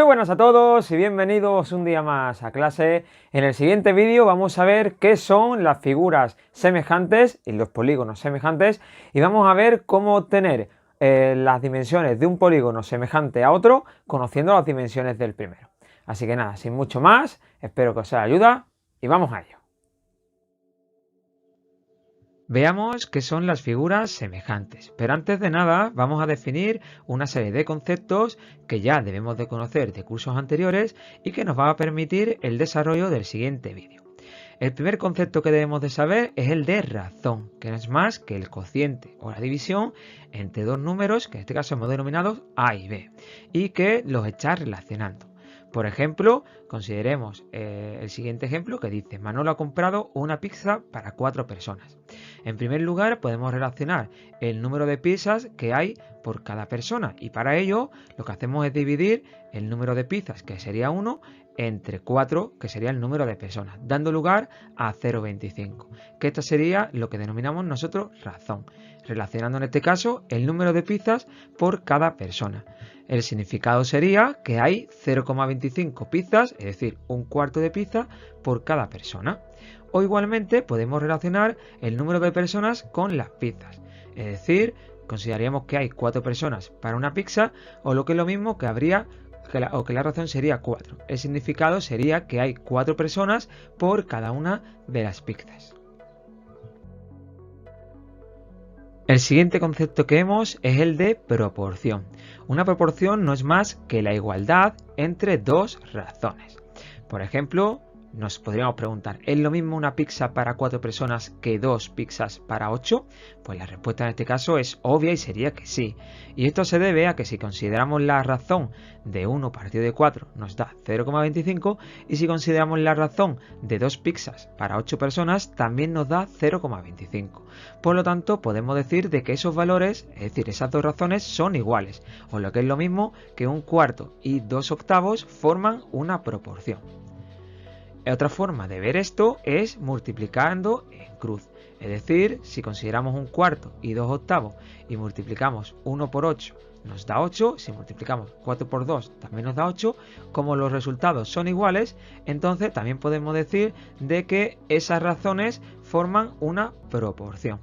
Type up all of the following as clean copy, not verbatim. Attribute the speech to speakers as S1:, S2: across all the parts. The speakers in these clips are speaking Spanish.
S1: buenas a todos y bienvenidos un día más a clase. En el siguiente vídeo vamos a ver qué son las figuras semejantes y los polígonos semejantes y vamos a ver cómo obtener las dimensiones de un polígono semejante a otro conociendo las dimensiones del primero. Así que nada, sin mucho más, espero que os sea de ayuda y vamos a ello. Veamos qué son las figuras semejantes, pero antes de nada vamos a definir una serie de conceptos que ya debemos de conocer de cursos anteriores y que nos va a permitir el desarrollo del siguiente vídeo. El primer concepto que debemos de saber es el de razón, que no es más que el cociente o la división entre dos números, que en este caso hemos denominado A y B, y que los está relacionando. Por ejemplo, consideremos el siguiente ejemplo que dice: Manolo ha comprado una pizza para 4 personas. En primer lugar, podemos relacionar el número de pizzas que hay por cada persona y para ello lo que hacemos es dividir el número de pizzas, que sería 1, entre 4, que sería el número de personas, dando lugar a 0,25, que esta sería lo que denominamos nosotros razón, relacionando en este caso el número de pizzas por cada persona. El significado sería que hay 0,25 pizzas, es decir, un cuarto de pizza por cada persona. O igualmente podemos relacionar el número de personas con las pizzas, es decir, consideraríamos que hay 4 personas para una pizza, o lo que es lo mismo que la razón sería 4. El significado sería que hay 4 personas por cada una de las pizzas. El siguiente concepto que vemos es el de proporción. Una proporción no es más que la igualdad entre dos razones. Por ejemplo, nos podríamos preguntar, ¿es lo mismo una pizza para 4 personas que 2 pizzas para 8? Pues la respuesta en este caso es obvia y sería que sí. Y esto se debe a que si consideramos la razón de 1 partido de 4 nos da 0,25 y si consideramos la razón de 2 pizzas para 8 personas también nos da 0,25. Por lo tanto, podemos decir de que esos valores, es decir, esas dos razones son iguales, o lo que es lo mismo que un cuarto y 2 octavos forman una proporción. Otra forma de ver esto es multiplicando en cruz. Es decir, si consideramos un cuarto y 2 octavos y multiplicamos 1 por 8 nos da 8, si multiplicamos 4 por 2 también nos da 8, como los resultados son iguales, entonces también podemos decir de que esas razones forman una proporción.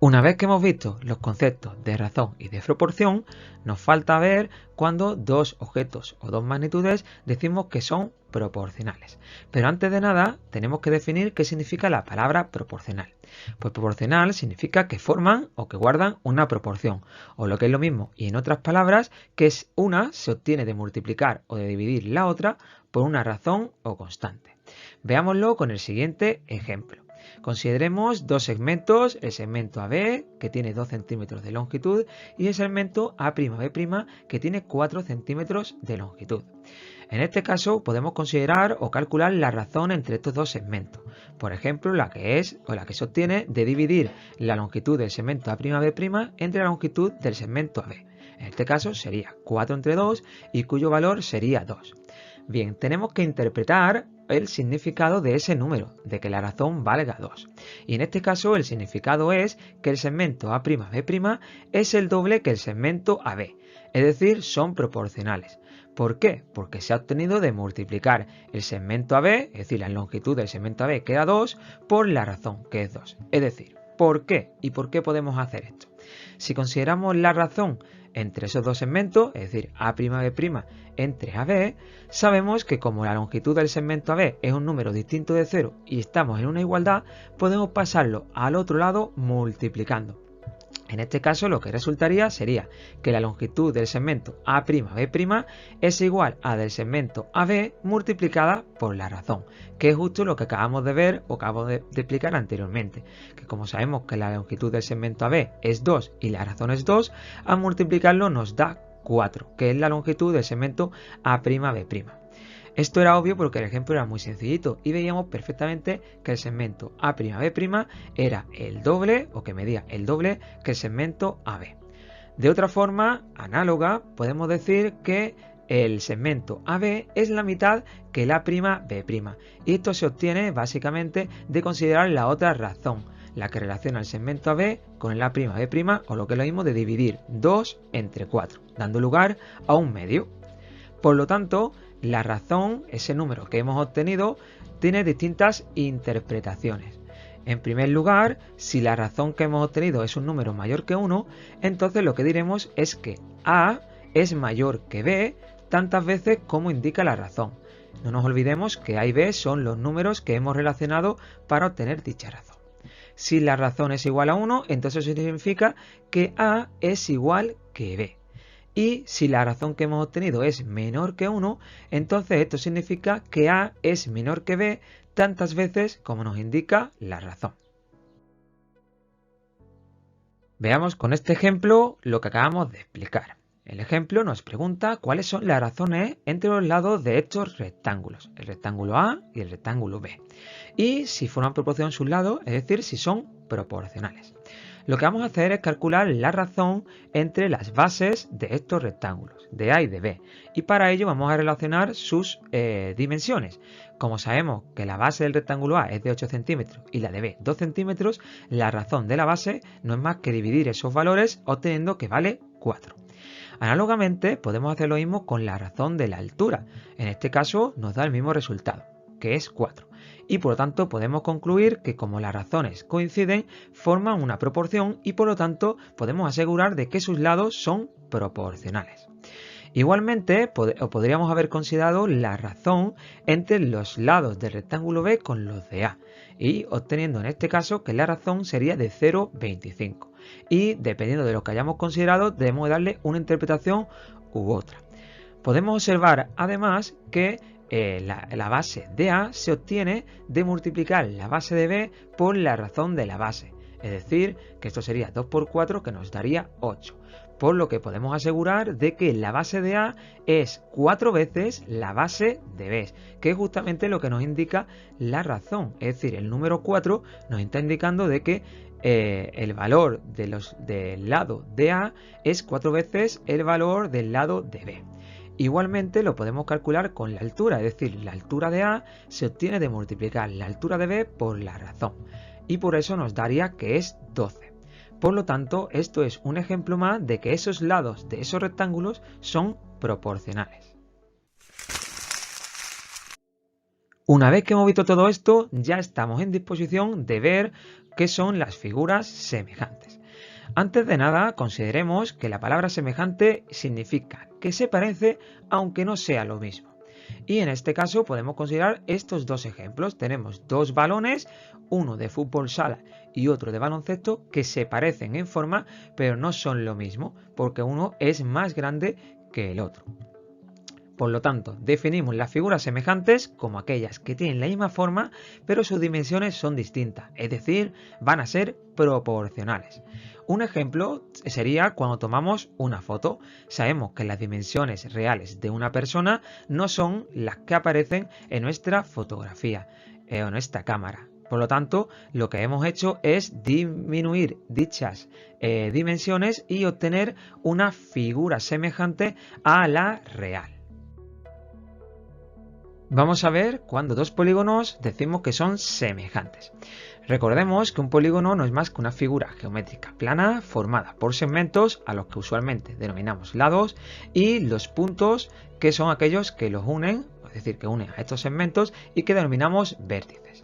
S1: Una vez que hemos visto los conceptos de razón y de proporción, nos falta ver cuando dos objetos o dos magnitudes decimos que son proporcionales. Pero antes de nada, tenemos que definir qué significa la palabra proporcional. Pues proporcional significa que forman o que guardan una proporción, o lo que es lo mismo, y en otras palabras, que una se obtiene de multiplicar o de dividir la otra por una razón o constante. Veámoslo con el siguiente ejemplo. Consideremos dos segmentos, el segmento AB que tiene 2 centímetros de longitud y el segmento A'B' que tiene 4 centímetros de longitud. En este caso podemos considerar o calcular la razón entre estos dos segmentos. Por ejemplo, la que se obtiene de dividir la longitud del segmento A'B' entre la longitud del segmento AB. En este caso sería 4 entre 2 y cuyo valor sería 2. Bien, tenemos que interpretar el significado de ese número, de que la razón valga 2. Y en este caso el significado es que el segmento A'B' es el doble que el segmento AB, es decir, son proporcionales. ¿Por qué? Porque se ha obtenido de multiplicar el segmento AB, es decir, la longitud del segmento AB que da 2, por la razón, que es 2. Es decir, ¿por qué? ¿Y por qué podemos hacer esto? Si consideramos la razón entre esos dos segmentos, es decir, A'B' entre AB, sabemos que como la longitud del segmento AB es un número distinto de 0 y estamos en una igualdad, podemos pasarlo al otro lado multiplicando. En este caso lo que resultaría sería que la longitud del segmento A'B' es igual a del segmento AB multiplicada por la razón, que es justo lo que acabamos de ver o acabo de explicar anteriormente, que como sabemos que la longitud del segmento AB es 2 y la razón es 2, al multiplicarlo nos da 4, que es la longitud del segmento A'B'. Esto era obvio porque el ejemplo era muy sencillito y veíamos perfectamente que el segmento A'B' era el doble o que medía el doble que el segmento AB. De otra forma análoga podemos decir que el segmento AB es la mitad que el A'B', y esto se obtiene básicamente de considerar la otra razón, la que relaciona el segmento AB con el A'B' o lo que es lo mismo de dividir 2 entre 4, dando lugar a un medio. Por lo tanto, la razón, ese número que hemos obtenido, tiene distintas interpretaciones. En primer lugar, si la razón que hemos obtenido es un número mayor que 1, entonces lo que diremos es que A es mayor que B tantas veces como indica la razón. No nos olvidemos que A y B son los números que hemos relacionado para obtener dicha razón. Si la razón es igual a 1, entonces eso significa que A es igual que B. Y si la razón que hemos obtenido es menor que 1, entonces esto significa que A es menor que B tantas veces como nos indica la razón. Veamos con este ejemplo lo que acabamos de explicar. El ejemplo nos pregunta cuáles son las razones entre los lados de estos rectángulos, el rectángulo A y el rectángulo B, y si forman proporción sus lados, es decir, si son proporcionales. Lo que vamos a hacer es calcular la razón entre las bases de estos rectángulos, de A y de B, y para ello vamos a relacionar sus dimensiones. Como sabemos que la base del rectángulo A es de 8 centímetros y la de B 2 centímetros, la razón de la base no es más que dividir esos valores obteniendo que vale 4. Análogamente, podemos hacer lo mismo con la razón de la altura. En este caso nos da el mismo resultado, que es 4. Y por lo tanto podemos concluir que como las razones coinciden, forman una proporción y por lo tanto podemos asegurar de que sus lados son proporcionales. Igualmente, podríamos haber considerado la razón entre los lados del rectángulo B con los de A, y obteniendo en este caso que la razón sería de 0,25. Y dependiendo de lo que hayamos considerado, debemos darle una interpretación u otra. Podemos observar además que la base de A se obtiene de multiplicar la base de B por la razón de la base. Es decir, que esto sería 2 por 4, que nos daría 8. Por lo que podemos asegurar de que la base de A es 4 veces la base de B, que es justamente lo que nos indica la razón. Es decir, el número 4 nos está indicando de que el valor del lado de A es 4 veces el valor del lado de B. Igualmente lo podemos calcular con la altura, es decir, la altura de A se obtiene de multiplicar la altura de B por la razón, y por eso nos daría que es 12. Por lo tanto, esto es un ejemplo más de que esos lados de esos rectángulos son proporcionales. Una vez que hemos visto todo esto, ya estamos en disposición de ver qué son las figuras semejantes. Antes de nada, consideremos que la palabra semejante significa que se parece aunque no sea lo mismo. Y en este caso podemos considerar estos dos ejemplos. Tenemos dos balones, uno de fútbol sala y otro de baloncesto, que se parecen en forma, pero no son lo mismo, porque uno es más grande que el otro. Por lo tanto, definimos las figuras semejantes como aquellas que tienen la misma forma, pero sus dimensiones son distintas, es decir, van a ser proporcionales. Un ejemplo sería cuando tomamos una foto. Sabemos que las dimensiones reales de una persona no son las que aparecen en nuestra fotografía o en nuestra cámara. Por lo tanto, lo que hemos hecho es disminuir dichas dimensiones y obtener una figura semejante a la real. Vamos a ver cuando dos polígonos decimos que son semejantes. Recordemos que un polígono no es más que una figura geométrica plana formada por segmentos a los que usualmente denominamos lados y los puntos, que son aquellos que los unen, es decir, que unen a estos segmentos y que denominamos vértices.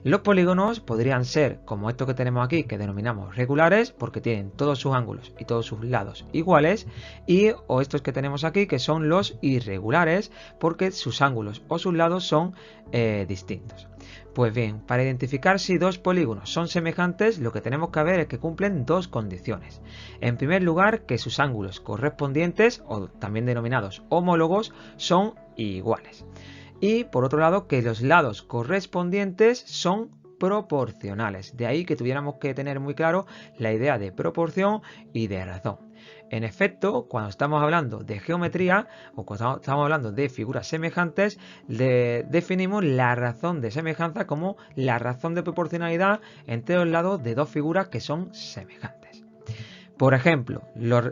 S1: Los polígonos podrían ser como estos que tenemos aquí, que denominamos regulares porque tienen todos sus ángulos y todos sus lados iguales, o estos que tenemos aquí, que son los irregulares porque sus ángulos o sus lados son distintos. Pues bien, para identificar si dos polígonos son semejantes, lo que tenemos que ver es que cumplen dos condiciones. En primer lugar, que sus ángulos correspondientes, o también denominados homólogos, son iguales. Y por otro lado, que los lados correspondientes son proporcionales. De ahí que tuviéramos que tener muy claro la idea de proporción y de razón. En efecto, cuando estamos hablando de geometría o cuando estamos hablando de figuras semejantes, definimos la razón de semejanza como la razón de proporcionalidad entre los lados de dos figuras que son semejantes. Por ejemplo,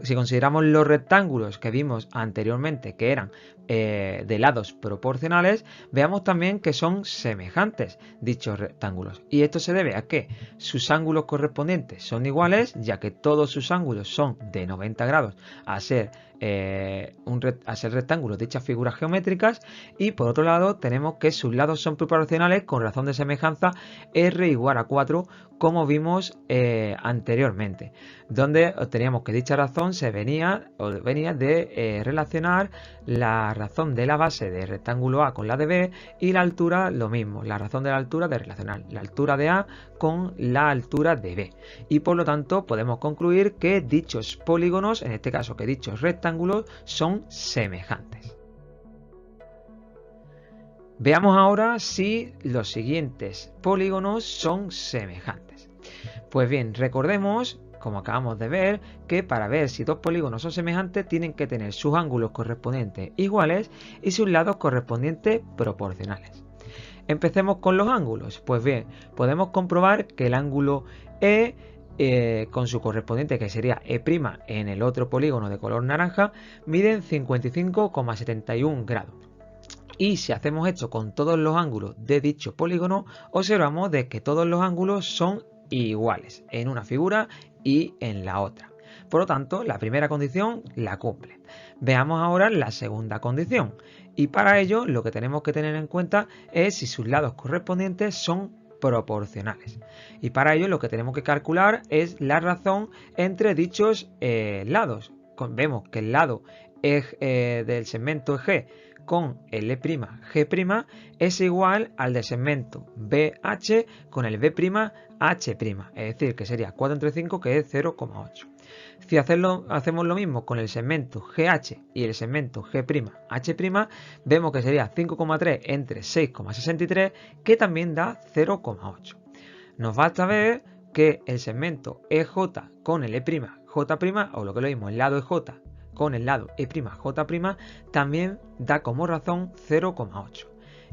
S1: si consideramos los rectángulos que vimos anteriormente que eran de lados proporcionales, veamos también que son semejantes dichos rectángulos. Y esto se debe a que sus ángulos correspondientes son iguales, ya que todos sus ángulos son de 90 grados a ser rectángulos dichas figuras geométricas. Y por otro lado tenemos que sus lados son proporcionales con razón de semejanza r igual a 4, como vimos anteriormente, donde obteníamos que dicha razón venía de relacionar la razón de la base de rectángulo A con la de B, y la altura lo mismo, la razón de la altura de relacionar la altura de A con la altura de B. Y por lo tanto podemos concluir que dichos polígonos, en este caso que dichos rectángulos, son semejantes. Veamos ahora si los siguientes polígonos son semejantes. Pues bien, recordemos, como acabamos de ver, que para ver si dos polígonos son semejantes tienen que tener sus ángulos correspondientes iguales y sus lados correspondientes proporcionales. Empecemos con los ángulos. Pues bien, podemos comprobar que el ángulo E con su correspondiente, que sería E' en el otro polígono de color naranja, miden 55,71 grados. Y si hacemos esto con todos los ángulos de dicho polígono, observamos de que todos los ángulos son iguales en una figura y en la otra. Por lo tanto, la primera condición la cumple. Veamos ahora la segunda condición. Y para ello lo que tenemos que tener en cuenta es si sus lados correspondientes son proporcionales. Y para ello lo que tenemos que calcular es la razón entre dichos lados. Vemos que el lado del segmento G con el L'G' es igual al del segmento BH con el B'H', es decir, que sería 4 entre 5, que es 0,8. Si hacemos lo mismo con el segmento GH y el segmento G'H', vemos que sería 5,3 entre 6,63, que también da 0,8. Nos basta ver que el segmento EJ con el E'J', o lo que es lo mismo, el lado EJ con el lado E'J', también da como razón 0,8.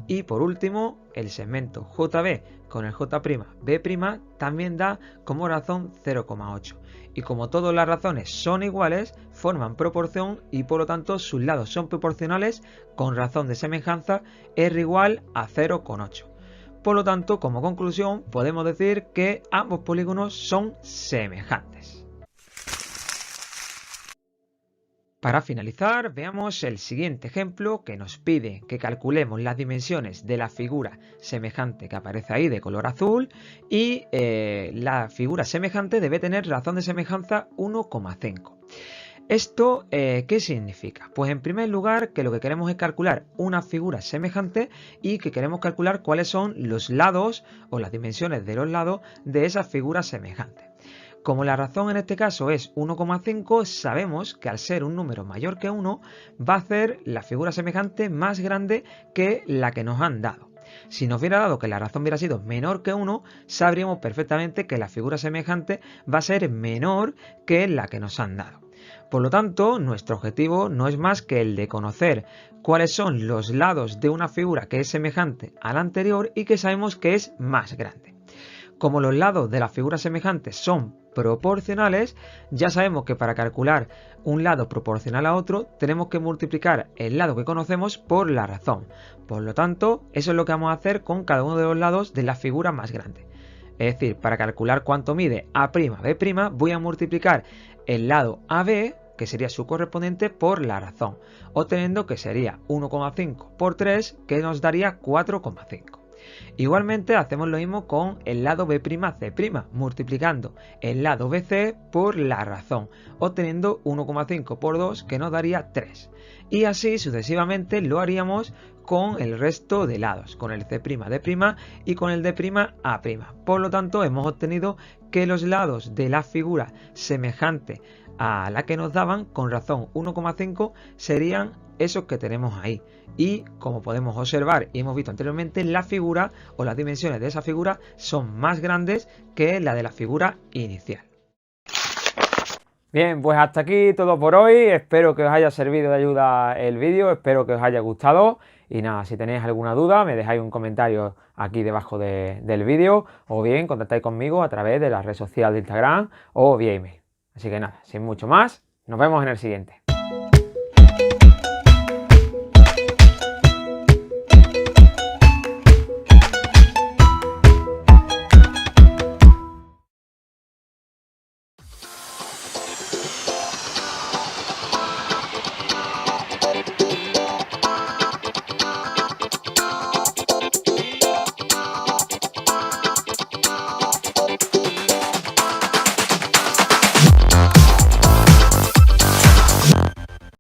S1: Y por último, el segmento JB con el J'B' también da como razón 0,8. Y como todas las razones son iguales, forman proporción y por lo tanto sus lados son proporcionales con razón de semejanza R igual a 0,8. Por lo tanto, como conclusión, podemos decir que ambos polígonos son semejantes. Para finalizar, veamos el siguiente ejemplo que nos pide que calculemos las dimensiones de la figura semejante que aparece ahí de color azul y la figura semejante debe tener razón de semejanza 1,5. ¿Esto qué significa? Pues en primer lugar que lo que queremos es calcular una figura semejante y que queremos calcular cuáles son los lados o las dimensiones de los lados de esa figura semejante. Como la razón en este caso es 1,5, sabemos que al ser un número mayor que 1 va a hacer la figura semejante más grande que la que nos han dado. Si nos hubiera dado que la razón hubiera sido menor que 1, sabríamos perfectamente que la figura semejante va a ser menor que la que nos han dado. Por lo tanto, nuestro objetivo no es más que el de conocer cuáles son los lados de una figura que es semejante a la anterior y que sabemos que es más grande. Como los lados de las figuras semejantes son proporcionales, ya sabemos que para calcular un lado proporcional a otro tenemos que multiplicar el lado que conocemos por la razón. Por lo tanto, eso es lo que vamos a hacer con cada uno de los lados de la figura más grande. Es decir, para calcular cuánto mide A'B', voy a multiplicar el lado AB, que sería su correspondiente, por la razón, obteniendo que sería 1,5 por 3, que nos daría 4,5. Igualmente hacemos lo mismo con el lado B'C', multiplicando el lado BC por la razón, obteniendo 1,5 por 2, que nos daría 3. Y así sucesivamente lo haríamos con el resto de lados, con el C'D' y con el D'A'. Por lo tanto, hemos obtenido que los lados de la figura semejante a la que nos daban con razón 1,5 serían esos que tenemos ahí. Y como podemos observar y hemos visto anteriormente, la figura o las dimensiones de esa figura son más grandes que la de la figura inicial. Bien, pues hasta aquí todo por hoy. Espero que os haya servido de ayuda el vídeo, espero que os haya gustado. Y nada, si tenéis alguna duda, me dejáis un comentario aquí debajo del vídeo o bien contactáis conmigo a través de la red social de Instagram o vía email. Así que nada, sin mucho más, nos vemos en el siguiente.